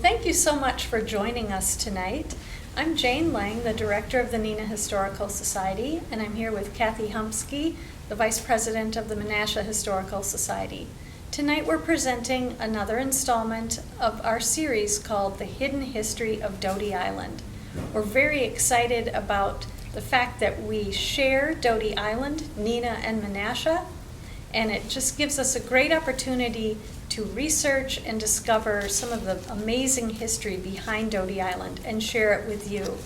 thank you so much for joining us tonight. I'm Jane Lang, the director of the Neenah Historical Society, and I'm here with Kathy Humski, the vice president of the Menasha Historical Society. Tonight we're presenting another installment of our series called The Hidden History of Doty Island. We're very excited about the fact that we share Doty Island, Neenah and Menasha, and it just gives us a great opportunity to research and discover some of the amazing history behind Doty Island and share it with you.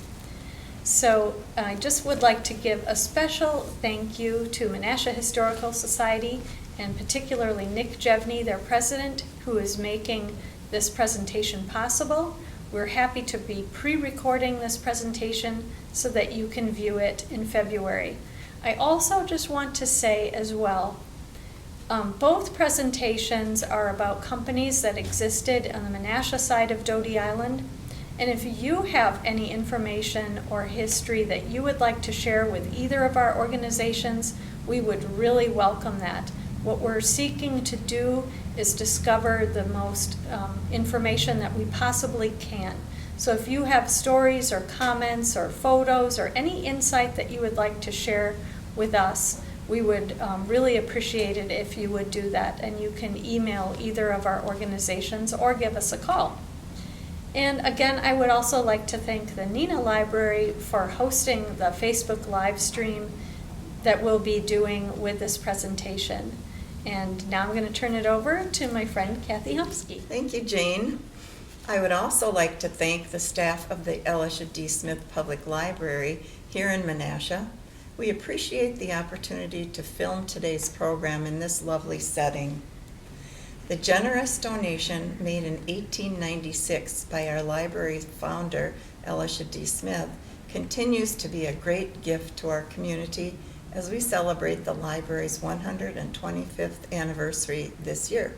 So I just would like to give a special thank you to Menasha Historical Society and particularly Nick Jevney, their president, who is making this presentation possible. We're happy to be pre-recording this presentation so that you can view it in February. I also just want to say as well, both presentations are about companies that existed on the Menasha side of Doty Island. And if you have any information or history that you would like to share with either of our organizations, we would really welcome that. What we're seeking to do is discover the most information that we possibly can. So if you have stories or comments or photos or any insight that you would like to share with us, we would really appreciate it if you would do that. And you can email either of our organizations or give us a call. And again, I would also like to thank the Neenah Library for hosting the Facebook live stream that we'll be doing with this presentation. And now I'm going to turn it over to my friend Kathy Humski. Thank you, Jane. I would also like to thank the staff of the Elisha D. Smith Public Library here in Menasha. We appreciate the opportunity to film today's program in this lovely setting. The generous donation made in 1896 by our library's founder, Elisha D. Smith, continues to be a great gift to our community as we celebrate the library's 125th anniversary this year.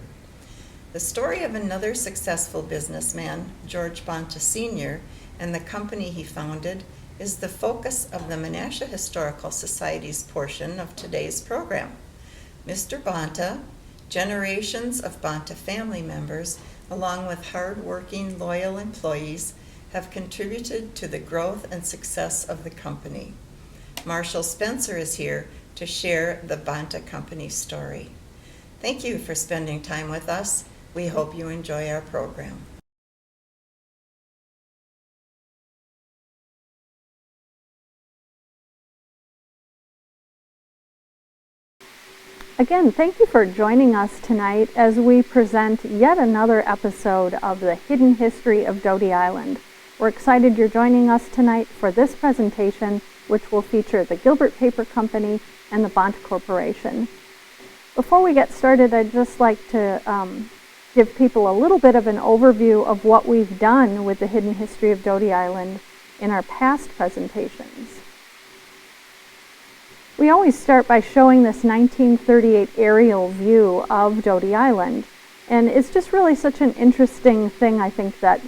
The story of another successful businessman, George Bonta Sr., and the company he founded is the focus of the Menasha Historical Society's portion of today's program. Mr. Bonta, generations of Bonta family members, along with hard-working, loyal employees, have contributed to the growth and success of the company. Marshall Spencer is here to share the Banta Company story. Thank you for spending time with us. We hope you enjoy our program. Again, thank you for joining us tonight as we present yet another episode of The Hidden History of Doty Island. We're excited you're joining us tonight for this presentation, which will feature the Gilbert Paper Company and the Banta Corporation. Before we get started, I'd just like to give people a little bit of an overview of what we've done with the Hidden History of Doty Island in our past presentations. We always start by showing this 1938 aerial view of Doty Island. And it's just really such an interesting thing, I think, that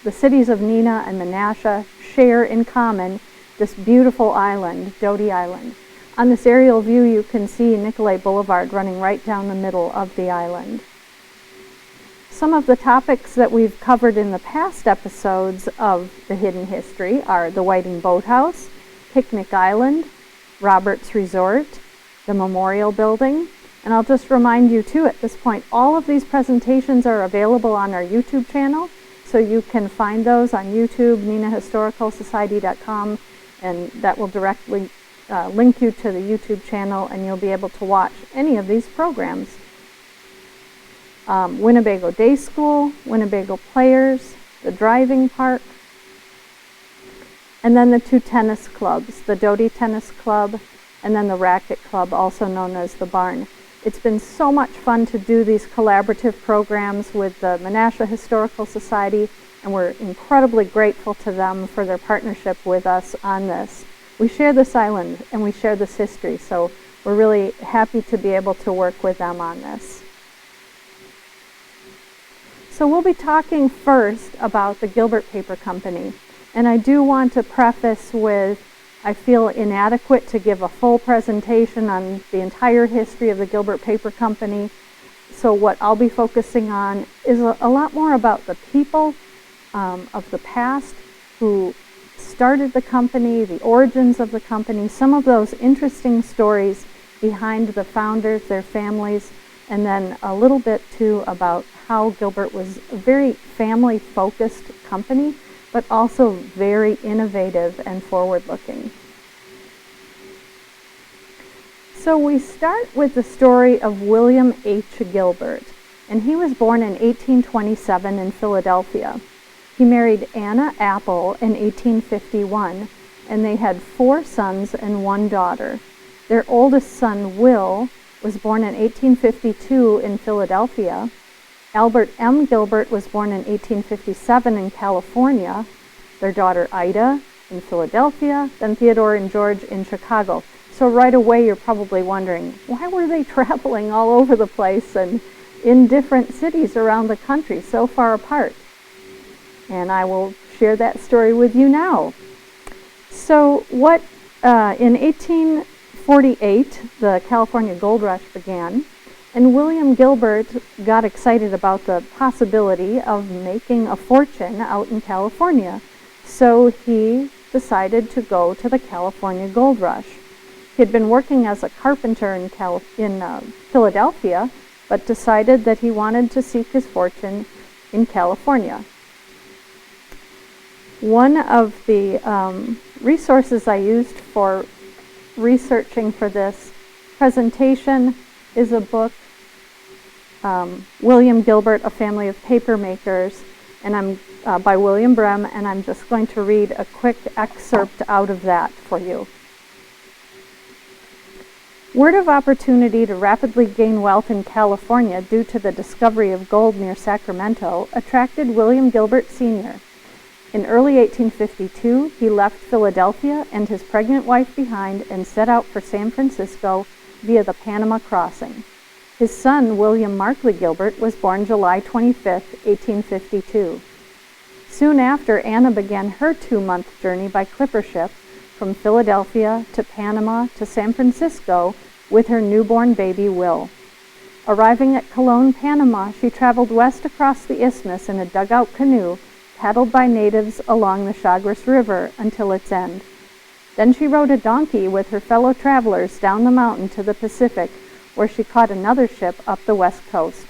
the cities of Neenah and Menasha share in common this beautiful island, Doty Island. On this aerial view, you can see Nicolay Boulevard running right down the middle of the island. Some of the topics that we've covered in the past episodes of The Hidden History are the Whiting Boathouse, Picnic Island, Roberts Resort, the Memorial Building, and I'll just remind you too at this point, all of these presentations are available on our YouTube channel, so you can find those on YouTube, NeenahHistoricalSociety.com, and that will directly link you to the YouTube channel, and you'll be able to watch any of these programs. Winnebago Day School, Winnebago Players, the Driving Park, and then the two tennis clubs, the Doty Tennis Club and then the Racket Club, also known as the Barn. It's been so much fun to do these collaborative programs with the Menasha Historical Society, and we're incredibly grateful to them for their partnership with us on this. We share this island and we share this history, so we're really happy to be able to work with them on this. So we'll be talking first about the Gilbert Paper Company. And I do want to preface with, I feel inadequate to give a full presentation on the entire history of the Gilbert Paper Company. So what I'll be focusing on is a lot more about the people of the past, who started the company, the origins of the company, some of those interesting stories behind the founders, their families, and then a little bit too about how Gilbert was a very family-focused company, but also very innovative and forward-looking. So we start with the story of William H. Gilbert, and he was born in 1827 in Philadelphia. He married Anna Apple in 1851, and they had 4 sons and 1 daughter. Their oldest son, Will, was born in 1852 in Philadelphia. Albert M. Gilbert was born in 1857 in California. Their daughter, Ida, in Philadelphia, then Theodore and George in Chicago. So right away you're probably wondering, why were they traveling all over the place and in different cities around the country so far apart? And I will share that story with you now. So in 1848, the California Gold Rush began, and William Gilbert got excited about the possibility of making a fortune out in California. So he decided to go to the California Gold Rush. He had been working as a carpenter in Philadelphia, but decided that he wanted to seek his fortune in California. One of the resources I used for researching for this presentation is a book, William Gilbert, A Family of Paper Makers, and by William Brehm, and I'm just going to read a quick excerpt out of that for you. Word of opportunity to rapidly gain wealth in California due to the discovery of gold near Sacramento attracted William Gilbert Sr. In early 1852, he left Philadelphia and his pregnant wife behind and set out for San Francisco via the Panama Crossing. His son, William Markley Gilbert, was born July 25, 1852. Soon after, Anna began her 2-month journey by clipper ship from Philadelphia to Panama to San Francisco with her newborn baby, Will. Arriving at Colon, Panama, she traveled west across the isthmus in a dugout canoe paddled by natives along the Chagres River until its end. Then she rode a donkey with her fellow travelers down the mountain to the Pacific, where she caught another ship up the west coast.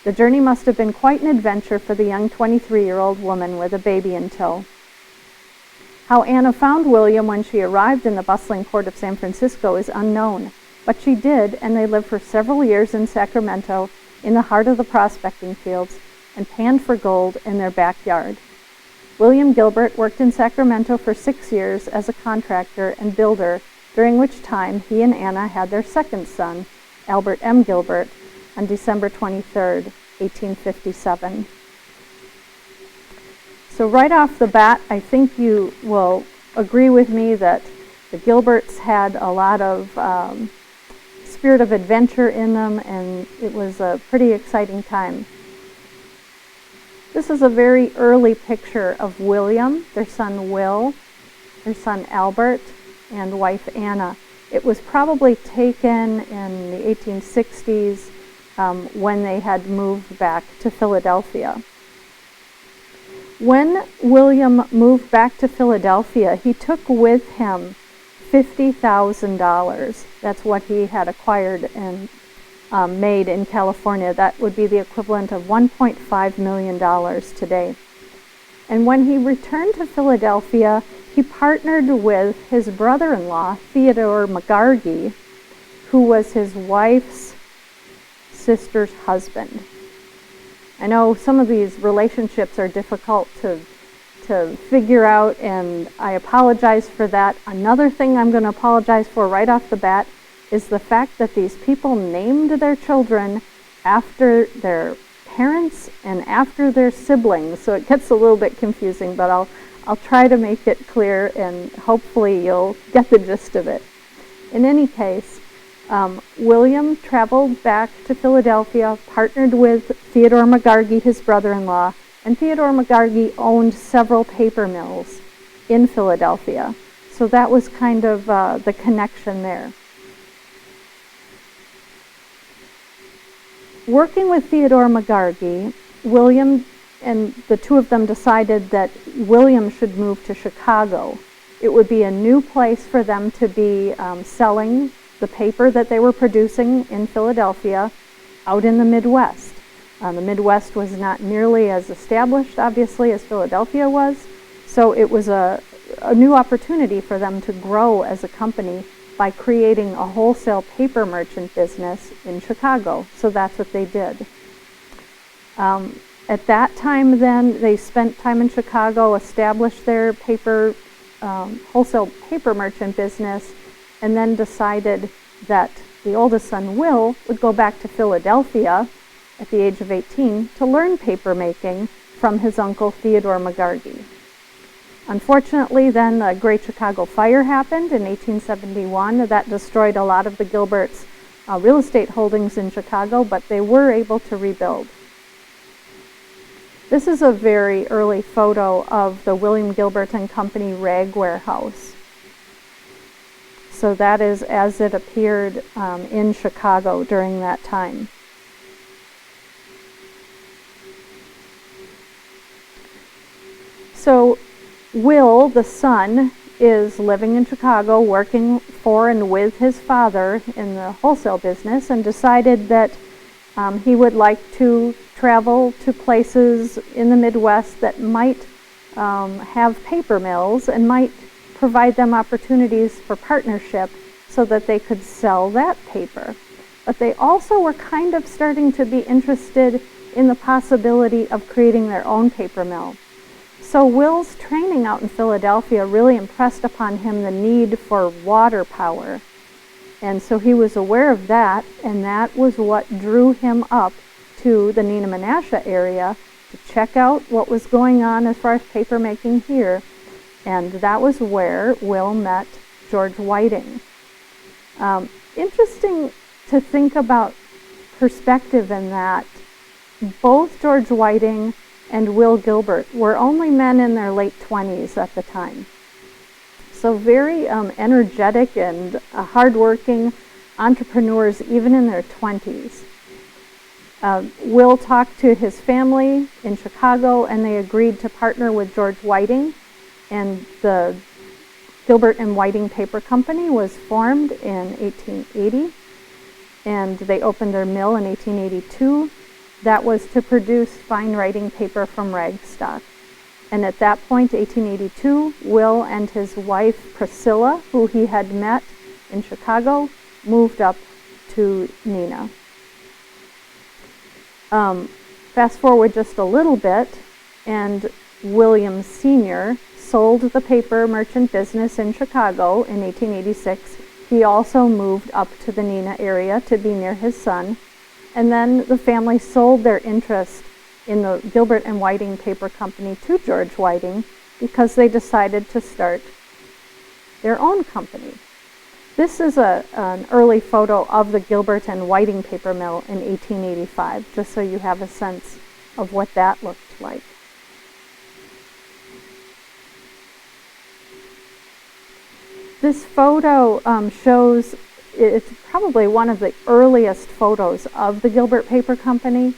The journey must have been quite an adventure for the young 23-year-old woman with a baby in tow. How Anna found William when she arrived in the bustling port of San Francisco is unknown, but she did, and they lived for several years in Sacramento, in the heart of the prospecting fields, and panned for gold in their backyard. William Gilbert worked in Sacramento for 6 years as a contractor and builder, during which time he and Anna had their second son, Albert M. Gilbert, on December 23, 1857. So right off the bat, I think you will agree with me that the Gilberts had a lot of spirit of adventure in them, and it was a pretty exciting time. This is a very early picture of William, their son Will, their son Albert, and wife Anna. It was probably taken in the 1860s when they had moved back to Philadelphia. When William moved back to Philadelphia, he took with him $50,000. That's what he had acquired and made in California. That would be the equivalent of $1.5 million today. And when he returned to Philadelphia, he partnered with his brother-in-law, Theodore McGargy, who was his wife's sister's husband. I know some of these relationships are difficult to figure out, and I apologize for that. Another thing I'm going to apologize for right off the bat is the fact that these people named their children after their parents and after their siblings, so it gets a little bit confusing, but I'll try to make it clear, and hopefully you'll get the gist of it. In any case, William traveled back to Philadelphia, partnered with Theodore McGargy, his brother-in-law, and Theodore McGargy owned several paper mills in Philadelphia. So that was kind of the connection there. Working with Theodore McGargy, William and the two of them decided that William should move to Chicago. It would be a new place for them to be selling the paper that they were producing in Philadelphia out in the Midwest. The Midwest was not nearly as established, obviously, as Philadelphia was, so it was a new opportunity for them to grow as a company by creating a wholesale paper merchant business in Chicago. So that's what they did. At that time then, they spent time in Chicago, established their wholesale paper merchant business, and then decided that the oldest son, Will, would go back to Philadelphia at the age of 18 to learn paper making from his uncle Theodore McGargy. Unfortunately, then the Great Chicago Fire happened in 1871. That destroyed a lot of the Gilberts' real estate holdings in Chicago, but they were able to rebuild. This is a very early photo of the William Gilbert and Company rag warehouse. So that is as it appeared in Chicago during that time. So Will, the son, is living in Chicago, working for and with his father in the wholesale business, and decided that he would like to travel to places in the Midwest that might have paper mills and might provide them opportunities for partnership so that they could sell that paper. But they also were kind of starting to be interested in the possibility of creating their own paper mill. So Will's training out in Philadelphia really impressed upon him the need for water power. And so he was aware of that, and that was what drew him up to the Neenah and Menasha area to check out what was going on as far as paper making here. And that was where Will met George Whiting. Interesting to think about perspective in that both George Whiting and Will Gilbert were only men in their late 20s at the time. So very energetic and hardworking entrepreneurs even in their 20s. Will talked to his family in Chicago, and they agreed to partner with George Whiting, and the Gilbert and Whiting Paper Company was formed in 1880, and they opened their mill in 1882. That was to produce fine writing paper from rag stock. And at that point, 1882, Will and his wife Priscilla, who he had met in Chicago, moved up to Neenah. Fast forward just a little bit, and William Sr. sold the paper merchant business in Chicago in 1886. He also moved up to the Neenah area to be near his son. And then the family sold their interest in the Gilbert and Whiting Paper Company to George Whiting because they decided to start their own company. This is an early photo of the Gilbert and Whiting paper mill in 1885, just so you have a sense of what that looked like. This photo shows, it's probably one of the earliest photos of the Gilbert Paper Company,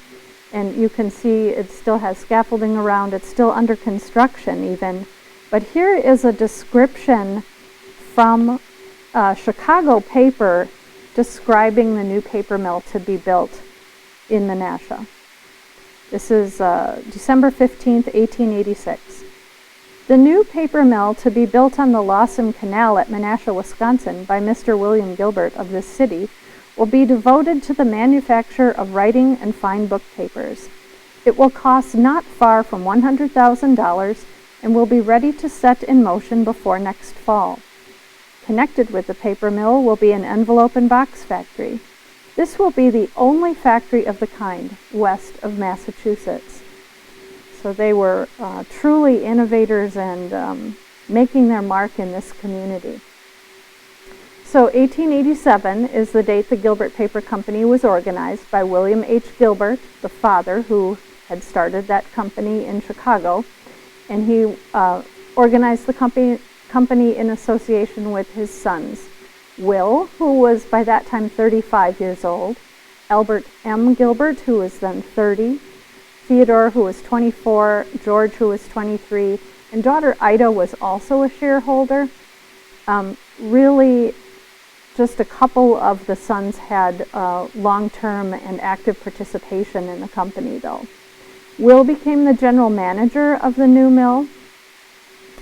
and you can see it still has scaffolding around, it's still under construction even. But here is a description from Chicago paper describing the new paper mill to be built in Menasha. This is December 15th, 1886. The new paper mill to be built on the Lawson Canal at Menasha, Wisconsin by Mr. William Gilbert of this city will be devoted to the manufacture of writing and fine book papers. It will cost not far from $100,000 and will be ready to set in motion before next fall. Connected with the paper mill will be an envelope and box factory. This will be the only factory of the kind west of Massachusetts. So they were truly innovators and making their mark in this community. So 1887 is the date the Gilbert Paper Company was organized by William H. Gilbert, the father who had started that company in Chicago, and he organized the company in association with his sons, Will, who was by that time 35 years old, Albert M. Gilbert, who was then 30, Theodore, who was 24, George, who was 23, and daughter Ida was also a shareholder. Really, just a couple of the sons had long-term and active participation in the company, though. Will became the general manager of the new mill,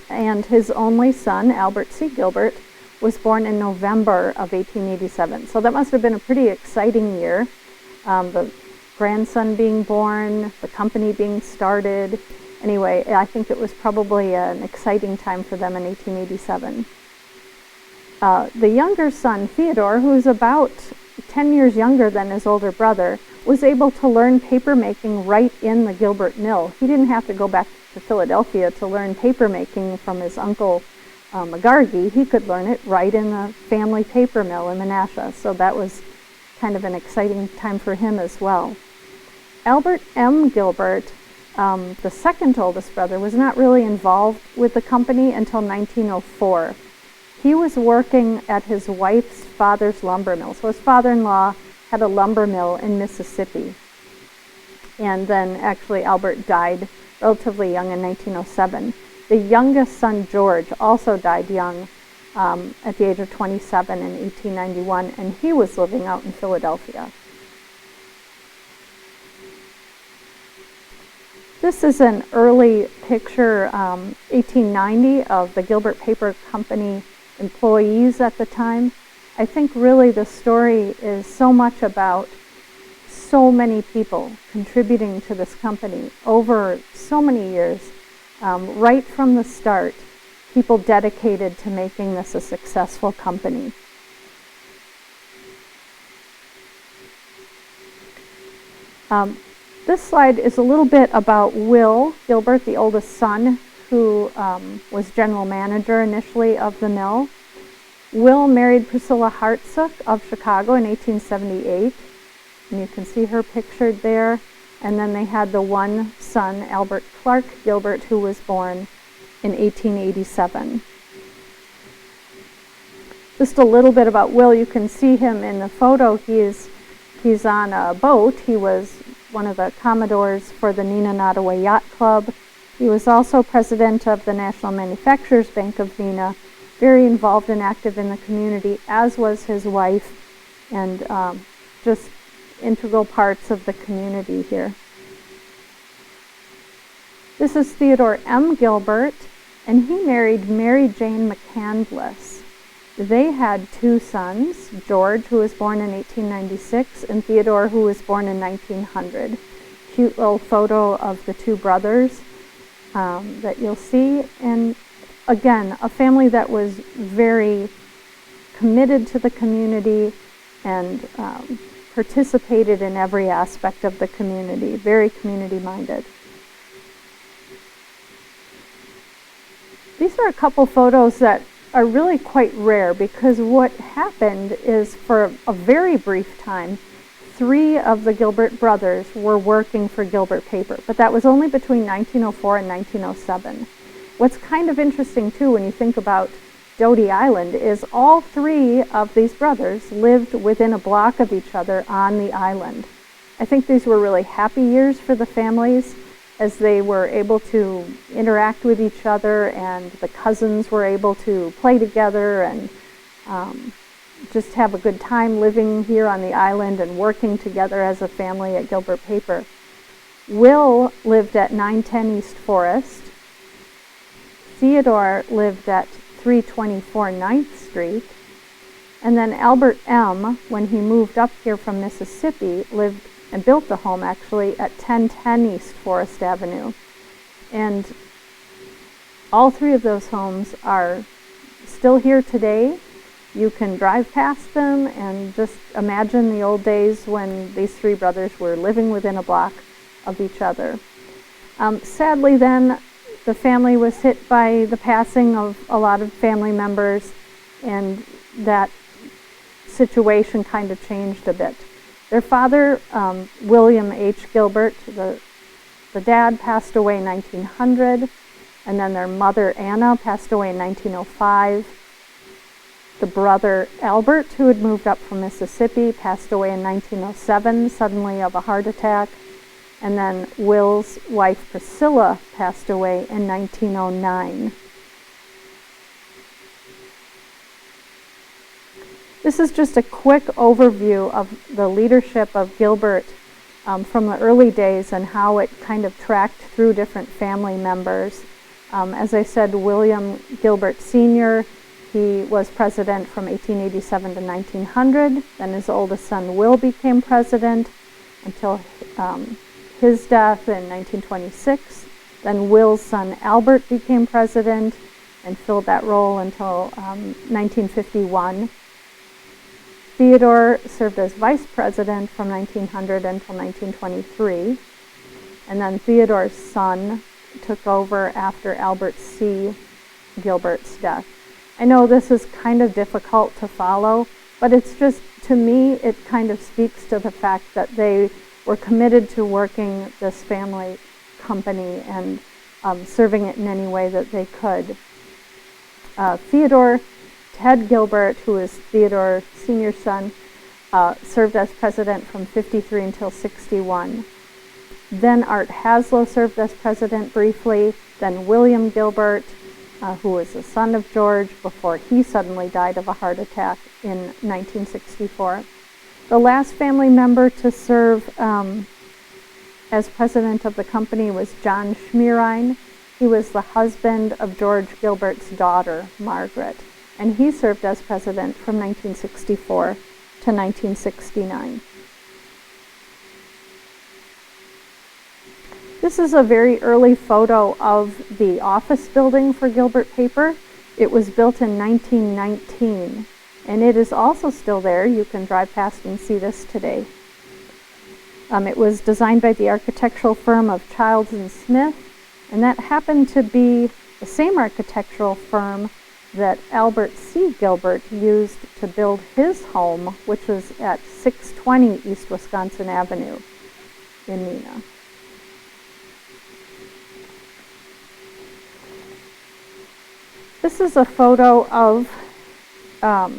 and his only son, Albert C. Gilbert, was born in November of 1887. So that must have been a pretty exciting year. The grandson being born, the company being started. Anyway, I think it was probably an exciting time for them in 1887. The younger son, Theodore, who's about 10 years younger than his older brother, was able to learn paper making right in the Gilbert mill. He didn't have to go back to Philadelphia to learn paper making from his uncle McGargy. He could learn it right in the family paper mill in Menasha. So that was kind of an exciting time for him as well. Albert M. Gilbert, the second oldest brother, was not really involved with the company until 1904. He was working at his wife's father's lumber mill. So his father-in-law had a lumber mill in Mississippi. And then actually Albert died relatively young in 1907. The youngest son, George, also died young at the age of 27 in 1891, and he was living out in Philadelphia. This is an early picture, 1890, of the Gilbert Paper Company employees at the time. I think really the story is so much about so many people contributing to this company over so many years. Right from the start, people dedicated to making this a successful company. This slide is a little bit about Will Gilbert, the oldest son, who was general manager initially of the mill. Will married Priscilla Hartsook of Chicago in 1878, and you can see her pictured there. And then they had the one son, Albert Clark Gilbert, who was born in 1887. Just a little bit about Will. You can see him in the photo. He's on a boat. He was one of the commodores for the Neenah Nottoway Yacht Club. He was also president of the National Manufacturers Bank of Neenah, very involved and active in the community, as was his wife, and just integral parts of the community here. This is Theodore M. Gilbert, and he married Mary Jane McCandless. They had two sons, George, who was born in 1896, and Theodore, who was born in 1900. Cute little photo of the two brothers that you'll see. And again, a family that was very committed to the community and participated in every aspect of the community, very community-minded. These are a couple photos that are really quite rare, because what happened is, for a very brief time, 3 of the Gilbert brothers were working for Gilbert Paper, but that was only between 1904 and 1907. What's kind of interesting, too, when you think about Doty Island, is all 3 of these brothers lived within a block of each other on the island. I think these were really happy years for the families, as they were able to interact with each other, and the cousins were able to play together and just have a good time living here on the island and working together as a family at Gilbert Paper. Will lived at 910 East Forest. Theodore lived at 324 9th Street. And then Albert M., when he moved up here from Mississippi, lived and built the home actually at 1010 East Forest Avenue. And all 3 of those homes are still here today. You can drive past them and just imagine the old days when these 3 brothers were living within a block of each other. Sadly then, the family was hit by the passing of a lot of family members, and that situation kind of changed a bit. Their father, William H. Gilbert, the dad, passed away in 1900, and then their mother, Anna, passed away in 1905. The brother, Albert, who had moved up from Mississippi, passed away in 1907, suddenly of a heart attack. And then Will's wife Priscilla passed away in 1909. This is just a quick overview of the leadership of Gilbert from the early days and how it kind of tracked through different family members. As I said, William Gilbert Sr., he was president from 1887 to 1900. Then his oldest son, Will, became president until his death in 1926. Then Will's son, Albert, became president and filled that role until 1951. Theodore served as vice president from 1900 until 1923. And then Theodore's son took over after Albert C. Gilbert's death. I know this is kind of difficult to follow, but it's just, to me, it kind of speaks to the fact that they were committed to working this family company and serving it in any way that they could. Theodore Ted Gilbert, who is Theodore Sr.'s son, served as president from 53 until 61. Then Art Haslow served as president briefly. Then William Gilbert, who was the son of George, before he suddenly died of a heart attack in 1964. The last family member to serve as president of the company was John Schmierine. He was the husband of George Gilbert's daughter, Margaret, and he served as president from 1964 to 1969. This is a very early photo of the office building for Gilbert Paper. It was built in 1919, and it is also still there. You can drive past and see this today. It was designed by the architectural firm of Childs and Smith, and that happened to be the same architectural firm that Albert C. Gilbert used to build his home, which was at 620 East Wisconsin Avenue in Neenah. This is a photo of Al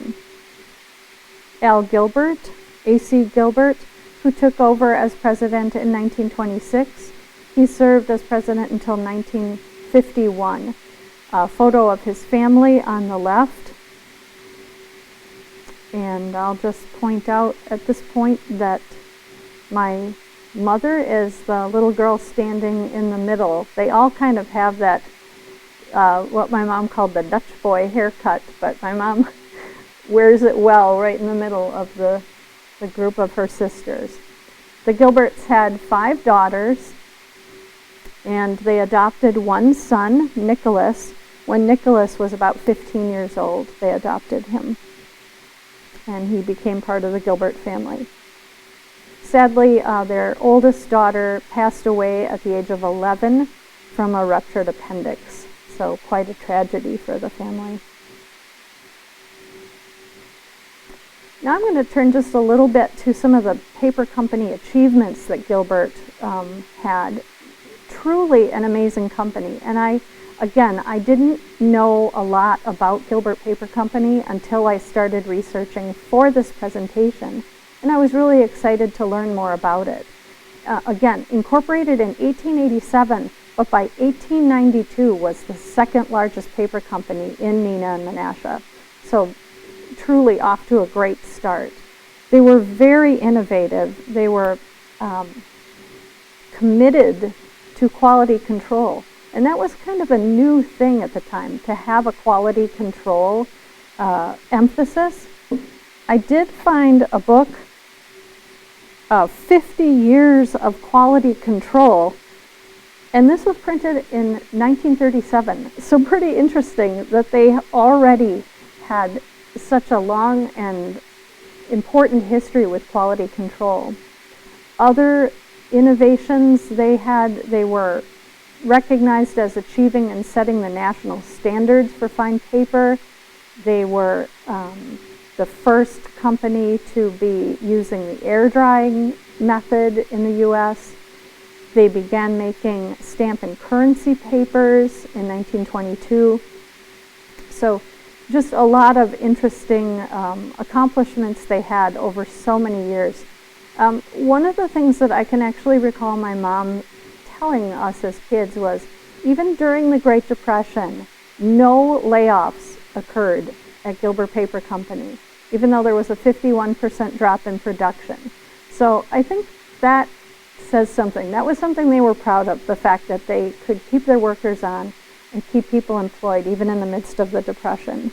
Gilbert, A.C. Gilbert, who took over as president in 1926. He served as president until 1951. A photo of his family on the left. And I'll just point out at this point that my mother is the little girl standing in the middle. They all kind of have that, what my mom called the Dutch boy haircut, but my mom wears it well right in the middle of the group of her sisters. The Gilberts had 5 daughters, and they adopted one son, Nicholas. When Nicholas was about 15 years old, they adopted him, and he became part of the Gilbert family. Sadly, their oldest daughter passed away at the age of 11 from a ruptured appendix, so quite a tragedy for the family. Now I'm going to turn just a little bit to some of the paper company achievements that Gilbert had. Truly an amazing company, and I didn't know a lot about Gilbert Paper Company until I started researching for this presentation, and I was really excited to learn more about it. Incorporated in 1887, but by 1892 was the second largest paper company in Neenah and Menasha, so truly off to a great start. They were very innovative. They were committed to quality control. And that was kind of a new thing at the time, to have a quality control emphasis. I did find a book, 50 Years of Quality Control, and this was printed in 1937. So pretty interesting that they already had such a long and important history with quality control. Other innovations they had, they were recognized as achieving and setting the national standards for fine paper. They were the first company to be using the air drying method in the U.S. They began making stamp and currency papers in 1922. So just a lot of interesting accomplishments they had over so many years. One of the things that I can actually recall my mom telling us as kids was, even during the Great Depression, no layoffs occurred at Gilbert Paper Company, even though there was a 51% drop in production. So I think that says something. That was something they were proud of, the fact that they could keep their workers on and keep people employed even in the midst of the Depression.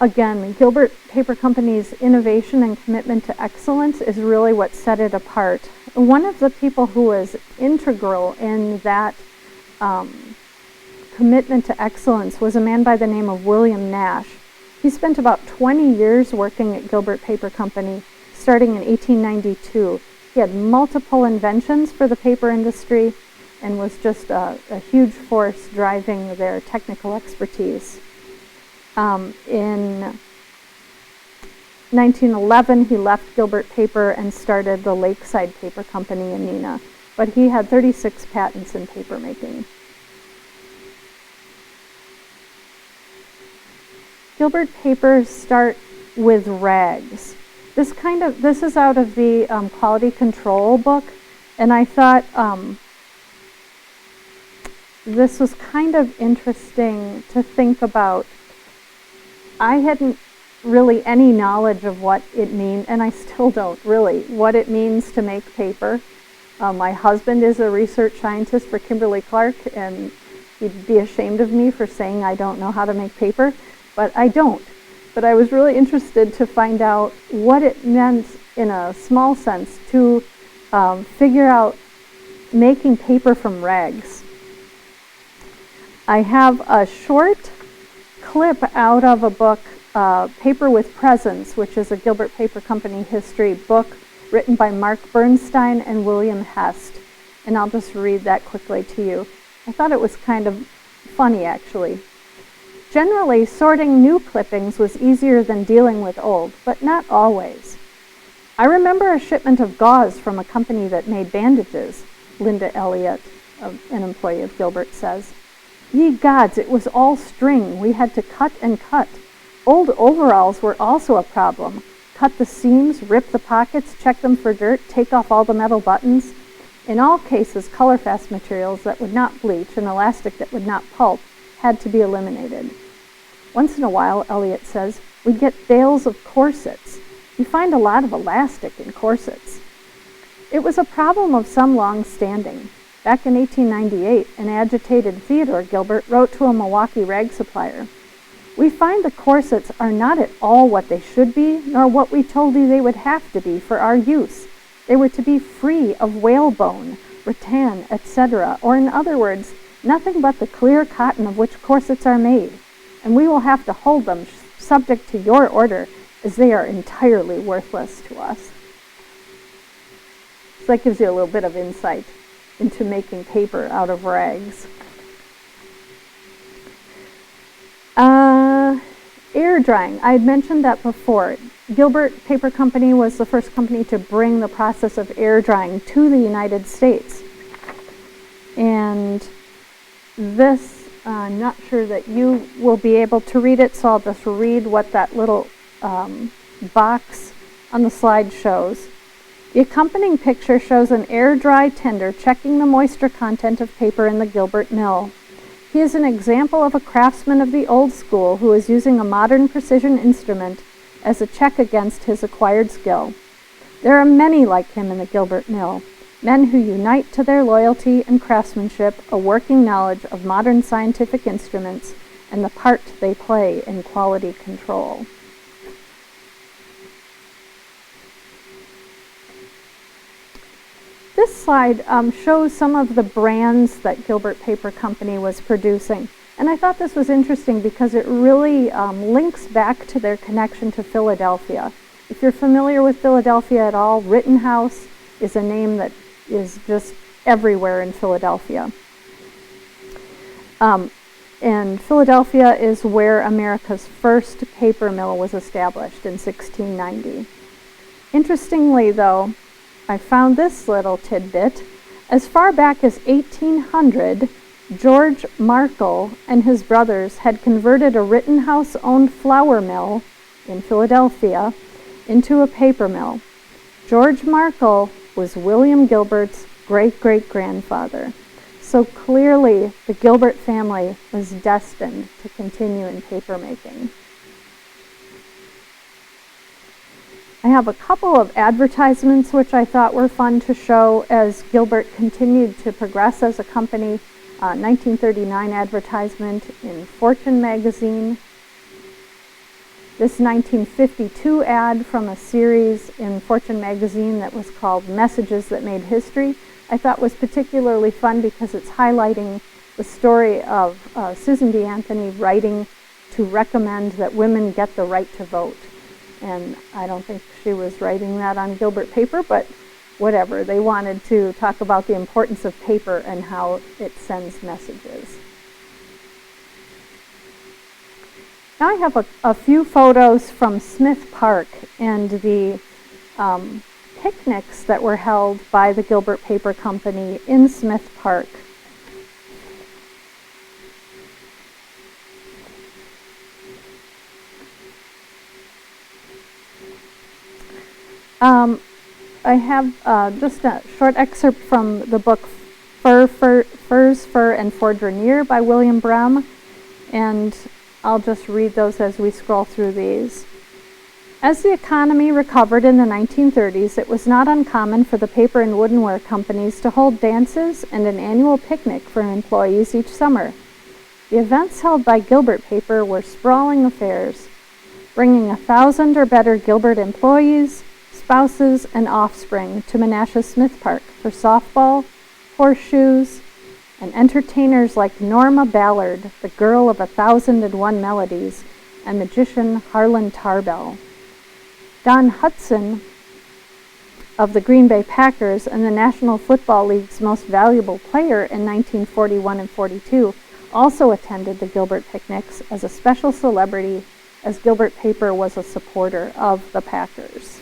Again, Gilbert Paper Company's innovation and commitment to excellence is really what set it apart. One of the people who was integral in that commitment to excellence was a man by the name of William Nash. He spent about 20 years working at Gilbert Paper Company, starting in 1892. He had multiple inventions for the paper industry and was just a huge force driving their technical expertise. In 1911, he left Gilbert Paper and started the Lakeside Paper Company in Neenah, but he had 36 patents in paper making. Gilbert papers start with rags. This is out of the quality control book, and I thought this was kind of interesting to think about. I hadn't really any knowledge of what it means, and I still don't really, what it means to make paper. My husband is a research scientist for Kimberly-Clark, and he'd be ashamed of me for saying I don't know how to make paper, but I don't. But I was really interested to find out what it meant in a small sense to figure out making paper from rags. I have a short clip out of a book, Paper with Presence, which is a Gilbert Paper Company history book written by Mark Bernstein and William Hest. And I'll just read that quickly to you. I thought it was kind of funny, actually. Generally, sorting new clippings was easier than dealing with old, but not always. I remember a shipment of gauze from a company that made bandages, Linda Elliott, an employee of Gilbert, says. Ye gods, it was all string. We had to cut and cut. Old overalls were also a problem. Cut the seams, rip the pockets, check them for dirt, take off all the metal buttons. In all cases, color-fast materials that would not bleach and elastic that would not pulp had to be eliminated. Once in a while, Elliott says, we get bales of corsets. You find a lot of elastic in corsets. It was a problem of some long standing. Back in 1898, an agitated Theodore Gilbert wrote to a Milwaukee rag supplier, we find the corsets are not at all what they should be, nor what we told you they would have to be for our use. They were to be free of whalebone, rattan, etc., or in other words, nothing but the clear cotton of which corsets are made, and we will have to hold them subject to your order, as they are entirely worthless to us. So that gives you a little bit of insight into making paper out of rags. Air drying. I had mentioned that before. Gilbert Paper Company was the first company to bring the process of air drying to the United States. And this, I'm not sure that you will be able to read it, so I'll just read what that little box on the slide shows. The accompanying picture shows an air-dry tender checking the moisture content of paper in the Gilbert mill. He is an example of a craftsman of the old school who is using a modern precision instrument as a check against his acquired skill. There are many like him in the Gilbert mill, men who unite to their loyalty and craftsmanship a working knowledge of modern scientific instruments and the part they play in quality control. This slide shows some of the brands that Gilbert Paper Company was producing. And I thought this was interesting because it really links back to their connection to Philadelphia. If you're familiar with Philadelphia at all, Rittenhouse is a name that is just everywhere in Philadelphia. And Philadelphia is where America's first paper mill was established in 1690. Interestingly, though, I found this little tidbit. As far back as 1800, George Markle and his brothers had converted a Rittenhouse-owned flour mill in Philadelphia into a paper mill. George Markle was William Gilbert's great-great-grandfather. So clearly, the Gilbert family was destined to continue in papermaking. I have a couple of advertisements which I thought were fun to show as Gilbert continued to progress as a company. 1939 advertisement in Fortune magazine. This 1952 ad from a series in Fortune magazine that was called Messages That Made History, I thought was particularly fun because it's highlighting the story of Susan B. Anthony writing to recommend that women get the right to vote. And I don't think she was writing that on Gilbert paper, but whatever. They wanted to talk about the importance of paper and how it sends messages. Now I have a few photos from Smith Park and the picnics that were held by the Gilbert Paper Company in Smith Park. I have just a short excerpt from the book Furs, Fur, and Fourdrinier by William Brehm, and I'll just read those as we scroll through these. As the economy recovered in the 1930s, it was not uncommon for the paper and woodenware companies to hold dances and an annual picnic for employees each summer. The events held by Gilbert Paper were sprawling affairs, bringing 1,000 or better Gilbert employees, spouses, and offspring to Menasha Smith Park for softball, horseshoes, and entertainers like Norma Ballard, the girl of 1,001 melodies, and magician Harlan Tarbell. Don Hudson of the Green Bay Packers and the National Football League's most valuable player in 1941 and 42 also attended the Gilbert picnics as a special celebrity, as Gilbert Paper was a supporter of the Packers.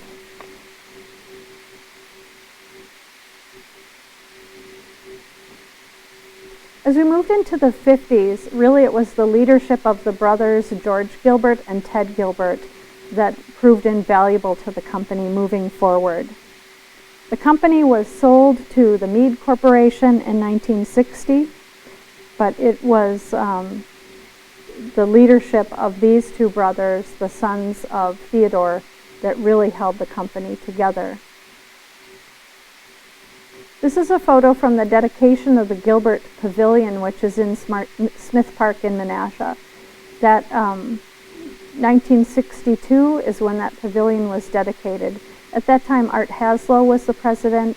As we moved into the 50s, really it was the leadership of the brothers George Gilbert and Ted Gilbert that proved invaluable to the company moving forward. The company was sold to the Mead Corporation in 1960, but it was the leadership of these two brothers, the sons of Theodore, that really held the company together. This is a photo from the dedication of the Gilbert Pavilion, which is in Smith Park in Menasha. That 1962 is when that pavilion was dedicated. At that time, Art Haslow was the president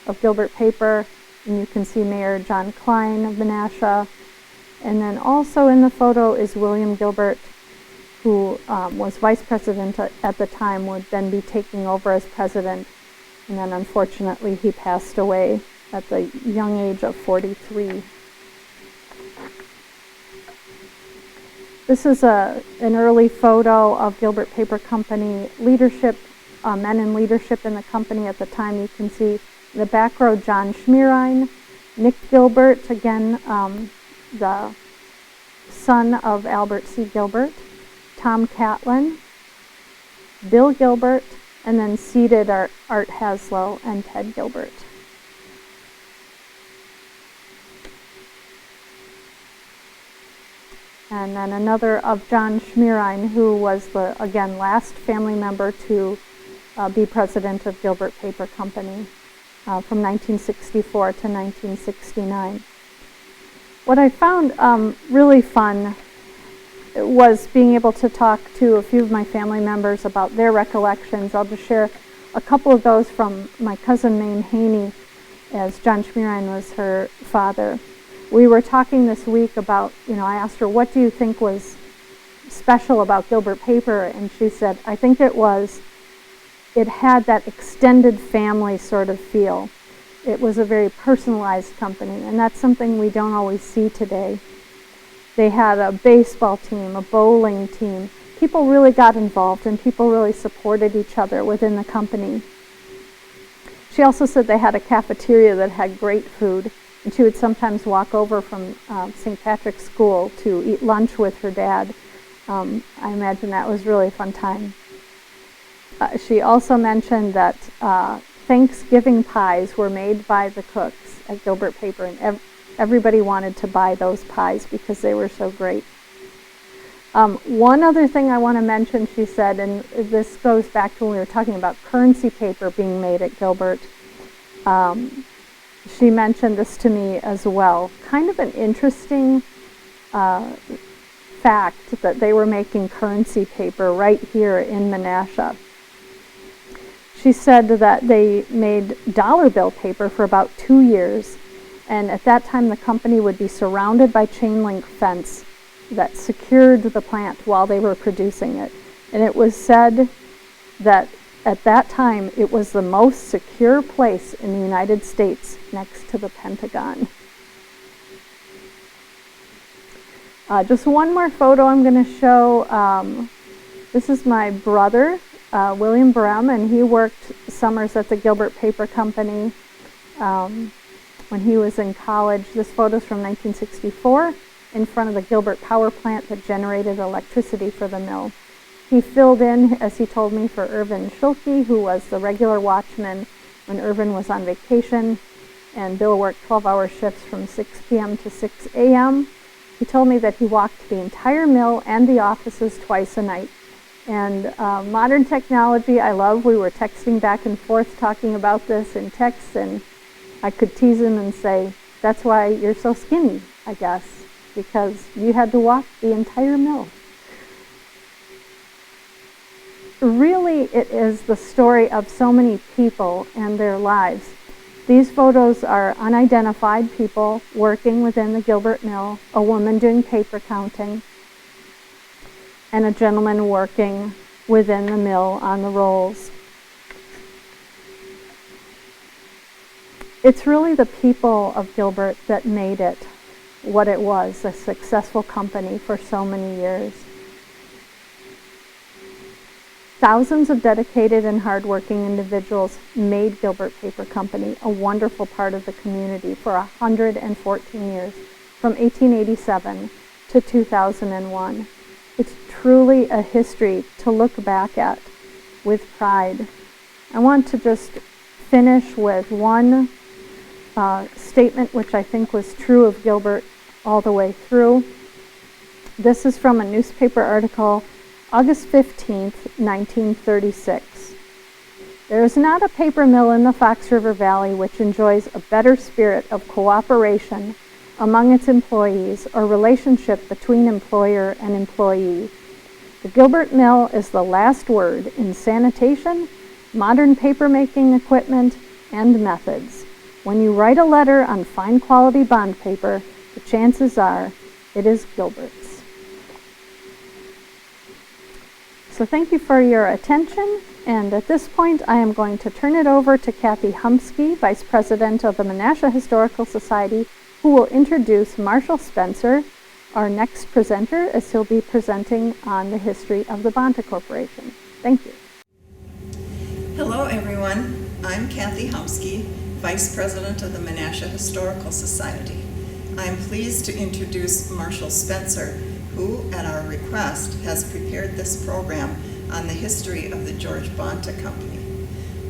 of Gilbert Paper, and you can see Mayor John Klein of Menasha. And then also in the photo is William Gilbert, who was vice president at the time, would then be taking over as president. And then unfortunately he passed away at the young age of 43. This is an early photo of Gilbert Paper Company leadership, men in leadership in the company at the time. You can see in the back row John Schmierine, Nick Gilbert, again the son of Albert C. Gilbert, Tom Catlin, Bill Gilbert, and then seated are Art Haslow and Ted Gilbert. And then another of John Schmierine, who was the, again, last family member to be president of Gilbert Paper Company from 1964 to 1969. What I found really fun was being able to talk to a few of my family members about their recollections. I'll just share a couple of those from my cousin Mame Haney, as John Schmierine was her father. We were talking this week about, I asked her, what do you think was special about Gilbert Paper? And she said, I think it had that extended family sort of feel. It was a very personalized company, and that's something we don't always see today. They had a baseball team, a bowling team. People really got involved and people really supported each other within the company. She also said they had a cafeteria that had great food. And she would sometimes walk over from St. Patrick's School to eat lunch with her dad. I imagine that was really a fun time. She also mentioned that Thanksgiving pies were made by the cooks at Gilbert Paper, and everybody wanted to buy those pies because they were so great. One other thing I want to mention, she said, and this goes back to when we were talking about currency paper being made at Gilbert. She mentioned this to me as well. Kind of an interesting fact that they were making currency paper right here in Menasha. She said that they made dollar bill paper for about 2 years, and at that time the company would be surrounded by chain link fence that secured the plant while they were producing it. And it was said that at that time it was the most secure place in the United States next to the Pentagon. Just one more photo I'm going to show. This is my brother, William Brem, and he worked summers at the Gilbert Paper Company when he was in college. This photo's from 1964 in front of the Gilbert power plant that generated electricity for the mill. He filled in, as he told me, for Irvin Schulke, who was the regular watchman when Irvin was on vacation, and Bill worked 12-hour shifts from 6 p.m. to 6 a.m. He told me that he walked the entire mill and the offices twice a night. And modern technology, I love. We were texting back and forth talking about this in text, and I could tease him and say, that's why you're so skinny, I guess, because you had to walk the entire mill. Really, it is the story of so many people and their lives. These photos are unidentified people working within the Gilbert mill, a woman doing paper counting, and a gentleman working within the mill on the rolls. It's really the people of Gilbert that made it what it was, a successful company for so many years. Thousands of dedicated and hardworking individuals made Gilbert Paper Company a wonderful part of the community for 114 years, from 1887 to 2001. It's truly a history to look back at with pride. I want to just finish with one statement which I think was true of Gilbert all the way through. This is from a newspaper article, August 15th, 1936. There is not a paper mill in the Fox River Valley which enjoys a better spirit of cooperation among its employees or relationship between employer and employee. The Gilbert Mill is the last word in sanitation, modern paper-making equipment, and methods. When you write a letter on fine quality bond paper, the chances are it is Gilbert's. So thank you for your attention, and at this point I am going to turn it over to Kathy Humski, Vice President of the Menasha Historical Society, who will introduce Marshall Spencer, our next presenter, as he'll be presenting on the history of the Banta Corporation. Thank you. Hello everyone, I'm Kathy Humski, Vice President of the Menasha Historical Society. I'm pleased to introduce Marshall Spencer, who, at our request, has prepared this program on the history of the George Bonta Company.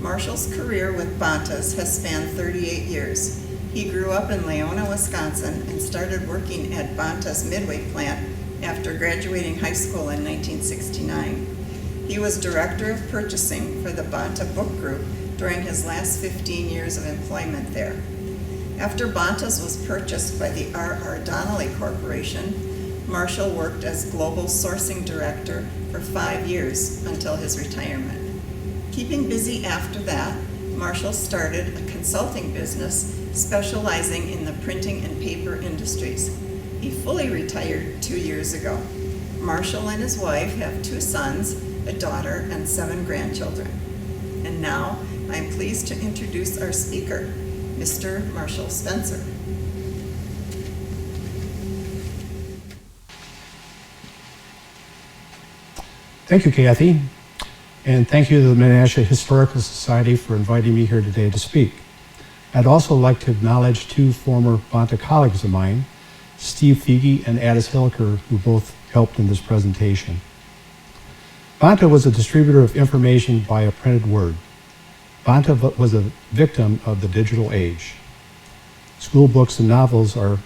Marshall's career with Bantas has spanned 38 years. He grew up in Leona, Wisconsin, and started working at Banta's Midway plant after graduating high school in 1969. He was Director of Purchasing for the Banta Book Group during his last 15 years of employment there. After Banta's was purchased by the R.R. Donnelly Corporation, Marshall worked as Global Sourcing Director for 5 years until his retirement. Keeping busy after that, Marshall started a consulting business specializing in the printing and paper industries. He fully retired 2 years ago. Marshall and his wife have 2 sons, a daughter, and 7 grandchildren. And now I'm pleased to introduce our speaker, Mr. Marshall Spencer. Thank you, Kathy, and thank you to the Menasha Historical Society for inviting me here today to speak. I'd also like to acknowledge two former Banta colleagues of mine, Steve Feige and Addis Hilliker, who both helped in this presentation. Banta was a distributor of information by a printed word. Banta was a victim of the digital age. School books and novels are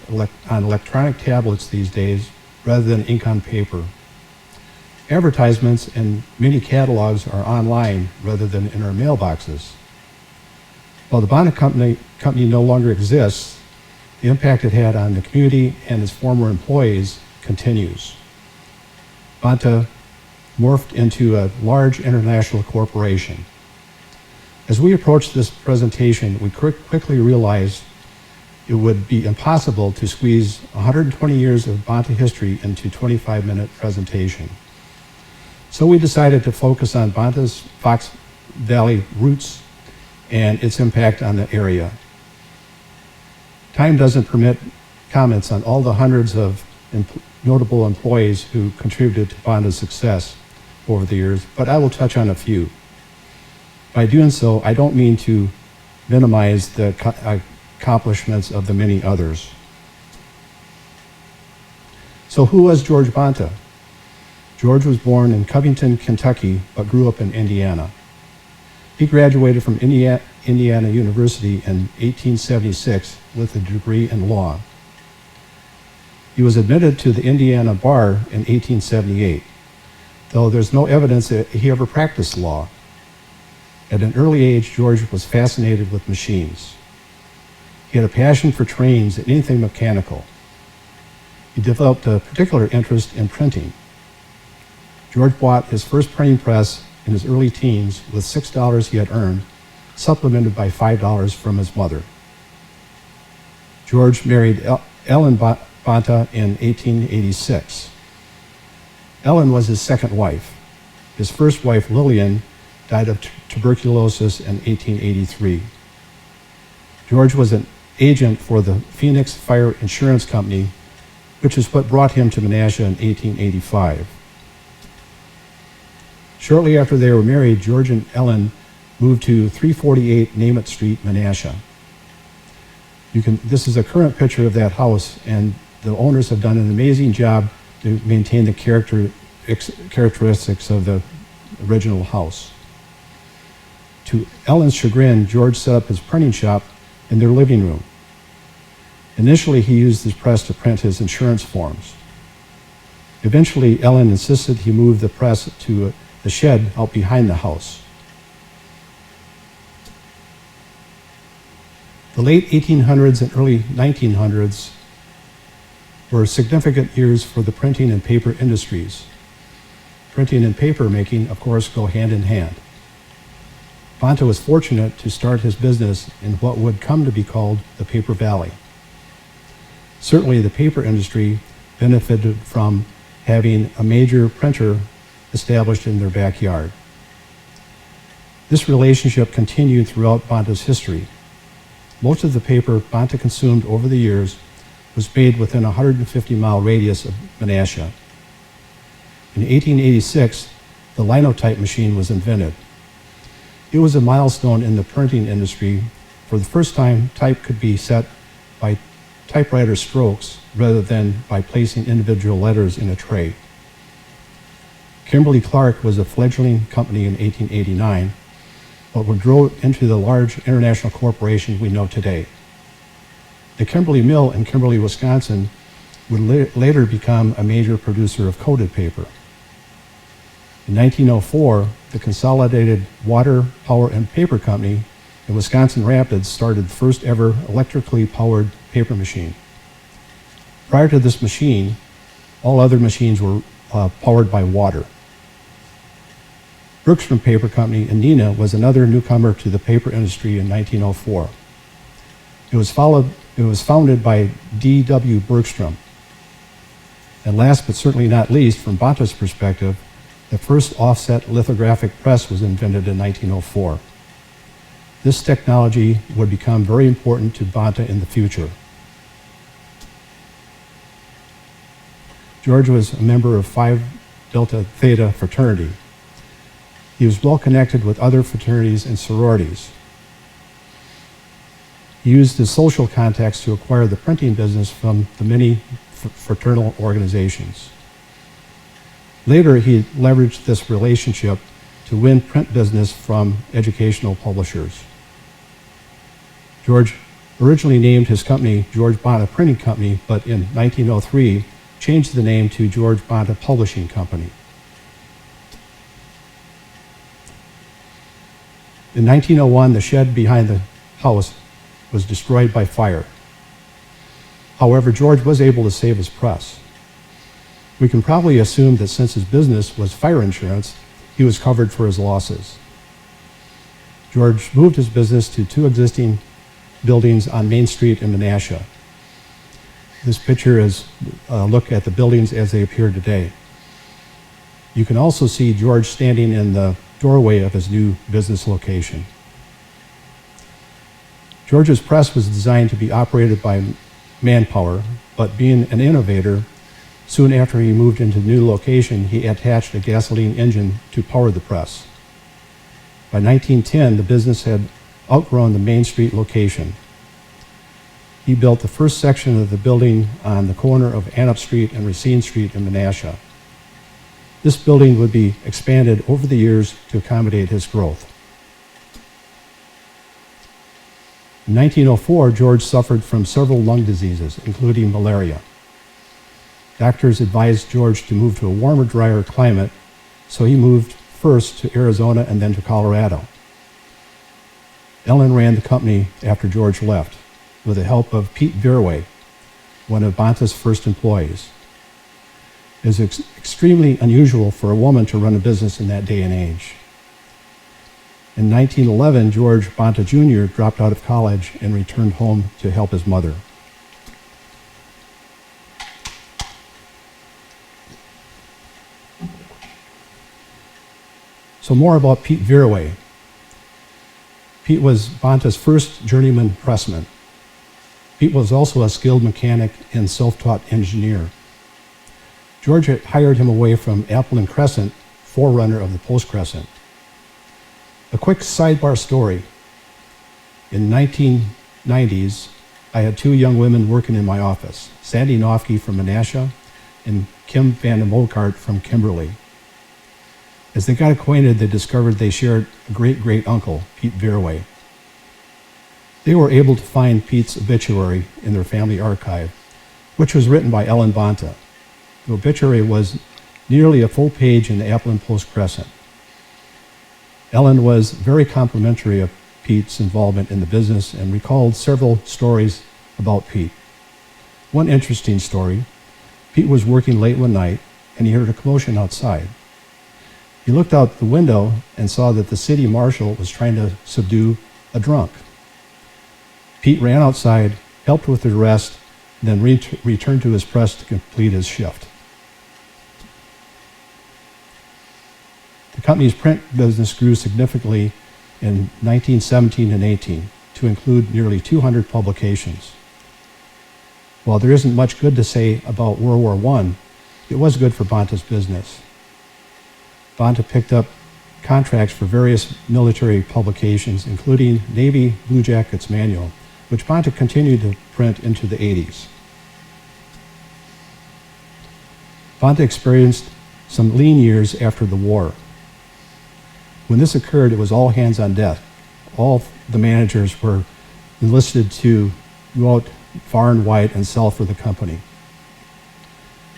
on electronic tablets these days rather than ink on paper. Advertisements and many catalogs are online rather than in our mailboxes. While the Banta Company no longer exists, the impact it had on the community and its former employees continues. Banta morphed into a large international corporation. As we approached this presentation, we quickly realized it would be impossible to squeeze 120 years of Banta history into a 25-minute presentation. So we decided to focus on Banta's Fox Valley roots and its impact on the area. Time doesn't permit comments on all the hundreds of notable employees who contributed to Banta's success over the years, but I will touch on a few. By doing so, I don't mean to minimize the accomplishments of the many others. So who was George Bonta? George was born in Covington, Kentucky, but grew up in Indiana. He graduated from Indiana University in 1876 with a degree in law. He was admitted to the Indiana bar in 1878, though there's no evidence that he ever practiced law. At an early age, George was fascinated with machines. He had a passion for trains and anything mechanical. He developed a particular interest in printing. George bought his first printing press in his early teens with $6 he had earned, supplemented by $5 from his mother. George married Ellen Bonta in 1886. Ellen was his second wife. His first wife, Lillian, died of tuberculosis in 1883. George was an agent for the Phoenix Fire Insurance Company, which is what brought him to Menasha in 1885. Shortly after they were married, George and Ellen moved to 348 Namath Street, Menasha. This is a current picture of that house, and the owners have done an amazing job to maintain the characteristics of the original house. To Ellen's chagrin, George set up his printing shop in their living room. Initially, he used his press to print his insurance forms. Eventually, Ellen insisted he move the press to the shed out behind the house. The late 1800s and early 1900s were significant years for the printing and paper industries. Printing and paper making, of course, go hand in hand. Bonta was fortunate to start his business in what would come to be called the Paper Valley. Certainly, the paper industry benefited from having a major printer established in their backyard. This relationship continued throughout Banta's history. Most of the paper Banta consumed over the years was made within a 150-mile radius of Menasha. In 1886, the linotype machine was invented. It was a milestone in the printing industry. For the first time, type could be set by typewriter strokes rather than by placing individual letters in a tray. Kimberly-Clark was a fledgling company in 1889, but would grow into the large international corporation we know today. The Kimberly Mill in Kimberly, Wisconsin would later become a major producer of coated paper. In 1904, the Consolidated Water, Power, and Paper Company in Wisconsin Rapids started the first ever electrically powered paper machine. Prior to this machine, all other machines were powered by water. Bergstrom Paper Company in Neenah was another newcomer to the paper industry in 1904. It was founded by D.W. Bergstrom. And last but certainly not least, from Banta's perspective, the first offset lithographic press was invented in 1904. This technology would become very important to Banta in the future. George was a member of Phi Delta Theta fraternity. He was well connected with other fraternities and sororities. He used his social contacts to acquire the printing business from the many fraternal organizations. Later, he leveraged this relationship to win print business from educational publishers. George originally named his company George Bonta Printing Company, but in 1903 changed the name to George Bonta Publishing Company. In 1901, the shed behind the house was destroyed by fire. However, George was able to save his press. We can probably assume that since his business was fire insurance, he was covered for his losses. George moved his business to 2 existing buildings on Main Street in Menasha. This picture is a look at the buildings as they appear today. You can also see George standing in the doorway of his new business location. George's press was designed to be operated by manpower, but being an innovator, soon after he moved into the new location, he attached a gasoline engine to power the press. By 1910, the business had outgrown the Main Street location. He built the first section of the building on the corner of Annup Street and Racine Street in Menasha. This building would be expanded over the years to accommodate his growth. In 1904, George suffered from several lung diseases, including malaria. Doctors advised George to move to a warmer, drier climate, so he moved first to Arizona and then to Colorado. Ellen ran the company after George left, with the help of Pete Viraway, one of Bonta's first employees. It is extremely unusual for a woman to run a business in that day and age. In 1911, George Bonta Jr. dropped out of college and returned home to help his mother. So more about Pete Viraway. Pete was Bonta's first journeyman pressman. Pete was also a skilled mechanic and self-taught engineer. George had hired him away from Apple and Crescent, forerunner of the Post Crescent. A quick sidebar story. In the 1990s, I had 2 young women working in my office, Sandy Nofke from Menasha and Kim Van de Molkart from Kimberly. As they got acquainted, they discovered they shared a great-great-uncle, Pete Viraway. They were able to find Pete's obituary in their family archive, which was written by Ellen Bonta. The obituary was nearly a full page in the Apple and Post Crescent. Ellen was very complimentary of Pete's involvement in the business and recalled several stories about Pete. One interesting story, Pete was working late one night and he heard a commotion outside. He looked out the window and saw that the city marshal was trying to subdue a drunk. Pete ran outside, helped with the arrest, and then returned to his press to complete his shift. The company's print business grew significantly in 1917 and 18 to include nearly 200 publications. While there isn't much good to say about World War I, it was good for Bonta's business. Bonta picked up contracts for various military publications, including Navy Blue Jackets Manual, which Bonta continued to print into the 80s. Bonta experienced some lean years after the war. When this occurred, it was all hands on deck. All the managers were enlisted to go out far and wide and sell for the company.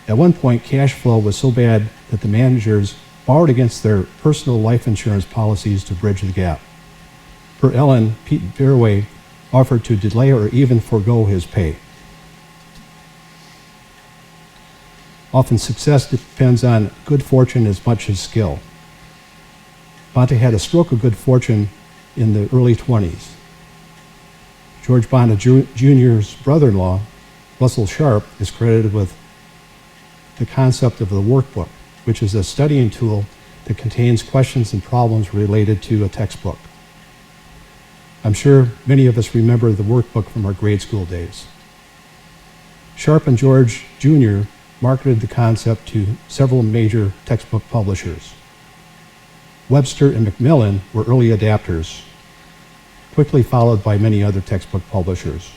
At one point, cash flow was so bad that the managers borrowed against their personal life insurance policies to bridge the gap. Per Ellen, Pete Viraway offered to delay or even forego his pay. Often success depends on good fortune as much as skill. Bonta had a stroke of good fortune in the early 20s. George Bonta Jr.'s brother-in-law, Russell Sharp, is credited with the concept of the workbook, which is a studying tool that contains questions and problems related to a textbook. I'm sure many of us remember the workbook from our grade school days. Sharp and George Jr. marketed the concept to several major textbook publishers. Webster and Macmillan were early adapters. quickly followed by many other textbook publishers.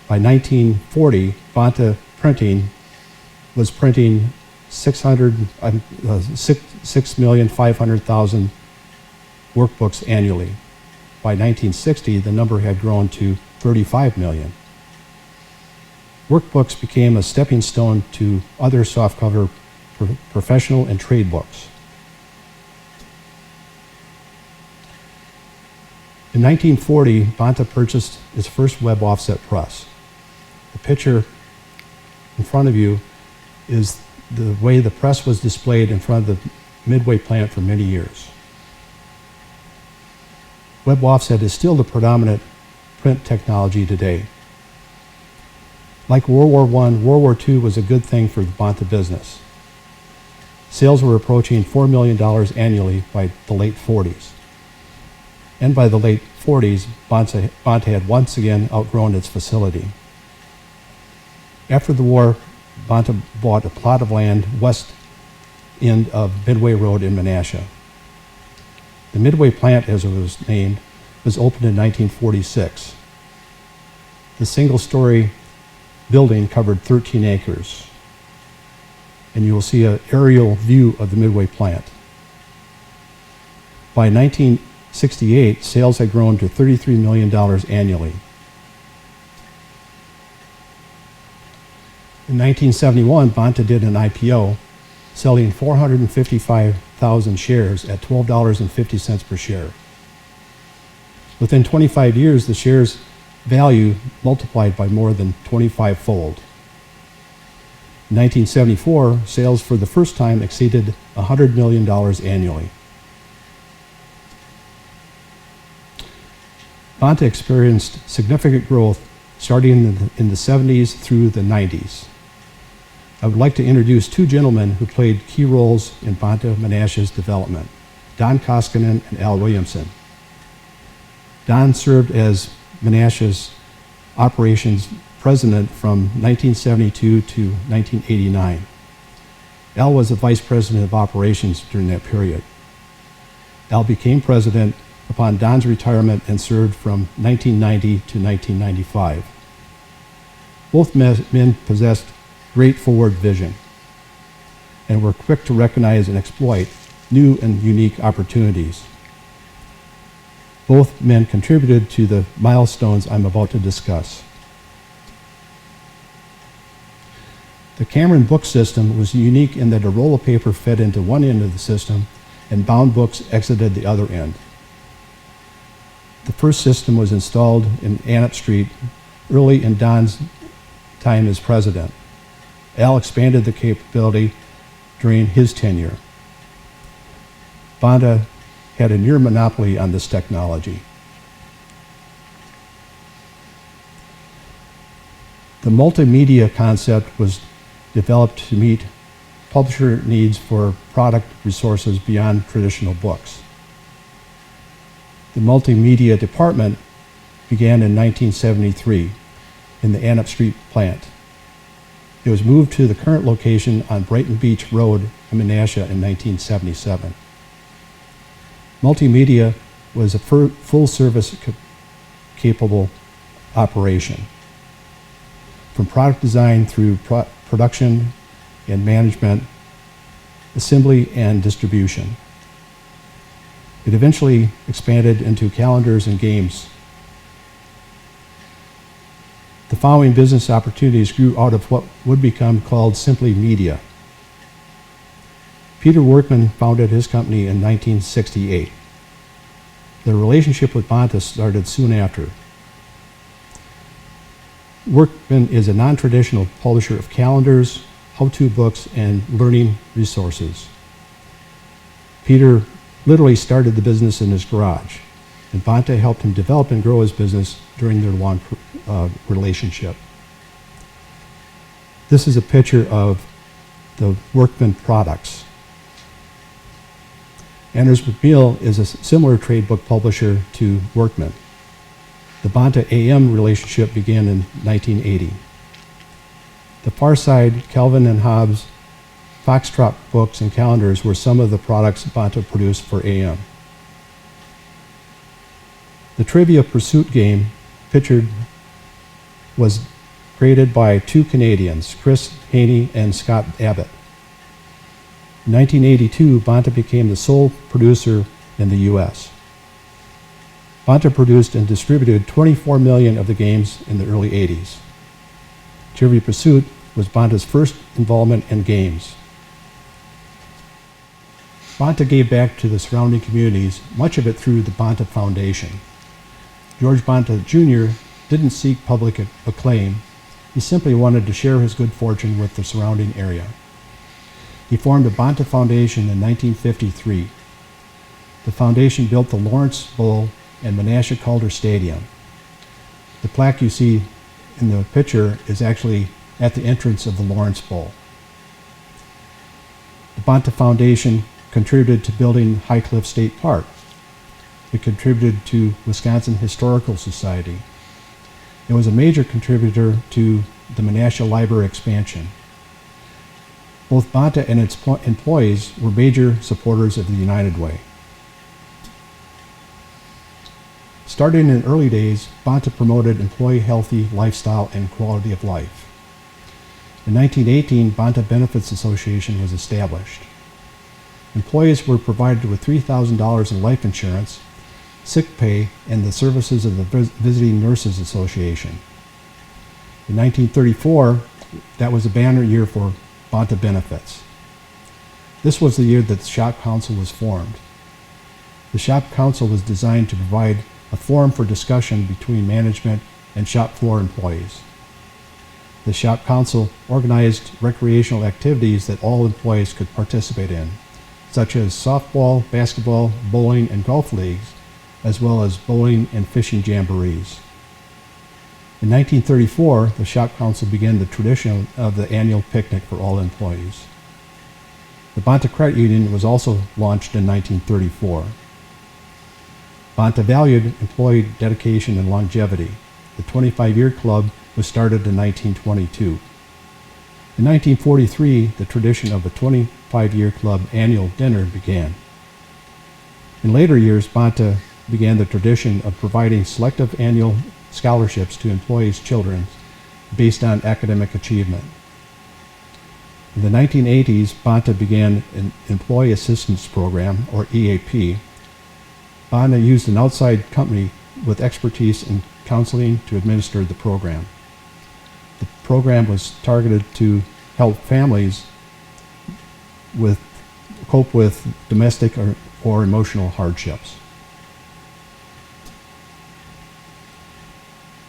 By 1940, Banta Printing was printing 6,500,000 workbooks annually. By 1960, the number had grown to 35 million. Workbooks became a stepping stone to other softcover professional and trade books. In 1940, Banta purchased its first web offset press. The picture in front of you is the way the press was displayed in front of the Midway plant for many years. Web offset is still the predominant print technology today. Like World War I, World War II was a good thing for the Banta business. Sales were approaching $4 million annually by the late 40s. And by the late 40s, Banta had once again outgrown its facility. After the war, Banta bought a plot of land west end of Midway Road in Menasha. The Midway plant, as it was named, was opened in 1946. The single-story building covered 13 acres. And you will see an aerial view of the Midway plant. By 1968, sales had grown to $33 million annually. In 1971, Banta did an IPO, selling 455,000 shares at $12.50 per share. Within 25 years, the shares' value multiplied by more than 25-fold. In 1974, sales for the first time exceeded $100 million annually. Banta experienced significant growth starting in the 70s through the 90s. I would like to introduce two gentlemen who played key roles in Banta Menasha's development, Don Koskinen and Al Williamson. Don served as Menasha's operations president from 1972 to 1989. Al was the vice president of operations during that period. Al became president upon Don's retirement and served from 1990 to 1995. Both men possessed great forward vision and were quick to recognize and exploit new and unique opportunities. Both men contributed to the milestones I'm about to discuss. The Cameron book system was unique in that a roll of paper fed into one end of the system and bound books exited the other end. The first system was installed in Annett Street early in Don's time as president. Al expanded the capability during his tenure. Banta had a near monopoly on this technology. The multimedia concept was developed to meet publisher needs for product resources beyond traditional books. The multimedia department began in 1973 in the Annett Street plant. It was moved to the current location on Brighton Beach Road in Menasha in 1977. Multimedia was a full-service capable operation, from product design through production and management, assembly and distribution. It eventually expanded into calendars and games. The following business opportunities grew out of what would become called simply media. Peter Workman founded his company in 1968. The relationship with Banta started soon after. Workman is a non-traditional publisher of calendars, how-to books, and learning resources. Peter literally started the business in his garage, and Banta helped him develop and grow his business during their long relationship. This is a picture of the Workman products. Anders McNeil is a similar trade book publisher to Workman. The Banta AM relationship began in 1980. The Far Side, Calvin and Hobbes, Foxtrot books and calendars were some of the products Banta produced for AM. The Trivia Pursuit game pictured was created by two Canadians, Chris Haney and Scott Abbott. In 1982, Banta became the sole producer in the U.S. Banta produced and distributed 24 million of the games in the early 80s. Trivia Pursuit was Banta's first involvement in games. Banta gave back to the surrounding communities, much of it through the Banta Foundation. George Bonta Jr. didn't seek public acclaim. He simply wanted to share his good fortune with the surrounding area. He formed the Banta Foundation in 1953. The foundation built the Lawrence Bowl and Menasha Calder Stadium. The plaque you see in the picture is actually at the entrance of the Lawrence Bowl. The Banta Foundation contributed to building High Cliff State Park. It contributed to Wisconsin Historical Society. It was a major contributor to the Menasha Library expansion. Both Banta and its employees were major supporters of the United Way. Starting in early days, Banta promoted employee-healthy lifestyle and quality of life. In 1918, Banta Benefits Association was established. Employees were provided with $3,000 in life insurance, sick pay, and the services of the Visiting Nurses Association. In 1934, that was a banner year for Banta benefits. This was the year that the Shop Council was formed. The Shop Council was designed to provide a forum for discussion between management and shop floor employees. The Shop Council organized recreational activities that all employees could participate in, such as softball, basketball, bowling, and golf leagues, as well as bowling and fishing jamborees. In 1934, the Shop Council began the tradition of the annual picnic for all employees. The Banta Credit Union was also launched in 1934. Banta valued employee dedication and longevity. The 25-year club was started in 1922. In 1943, the tradition of the 25-year club annual dinner began. In later years, Banta began the tradition of providing selective annual scholarships to employees' children based on academic achievement. In the 1980s, Banta began an Employee Assistance Program, or EAP. Banta used an outside company with expertise in counseling to administer the program. The program was targeted to help families cope with domestic or emotional hardships.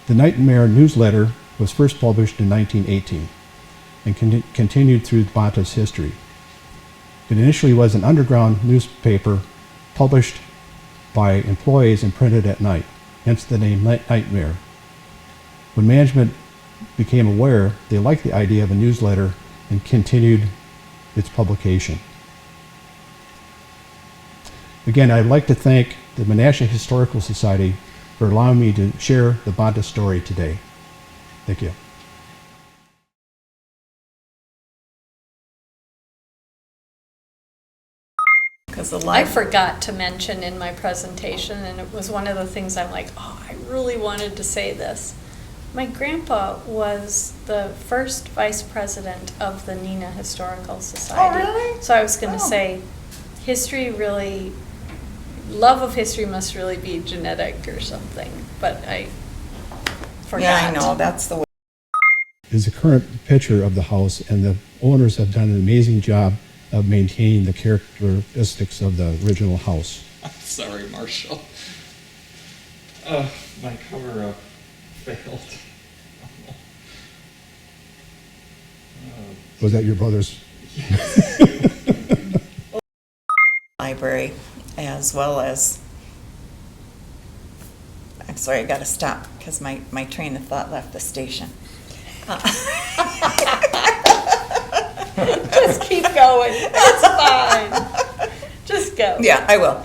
The Nightmare newsletter was first published in 1918 and continued through Banta's history. It initially was an underground newspaper published by employees and printed at night, hence the name Nightmare. When management became aware, they liked the idea of a newsletter and continued its publication. Again, I'd like to thank the Menasha Historical Society for allowing me to share the Banta story today. Thank you. I forgot to mention in my presentation, and it was one of the things I'm like, oh, I really wanted to say this. My grandpa was the first vice president of the Neenah Historical Society. Oh, really? So I was going to Oh. say, love of history must really be genetic or something, but I forgot. Yeah, I know, that's the way. Is the current picture of the house, and the owners have done an amazing job of maintaining the characteristics of the original house. I'm sorry, Marshall. My cover-up failed. Was that your brother's? Library, as well as, I'm sorry, I gotta stop because my train of thought left the station. Just keep going. It's fine. Just go. Yeah, I will.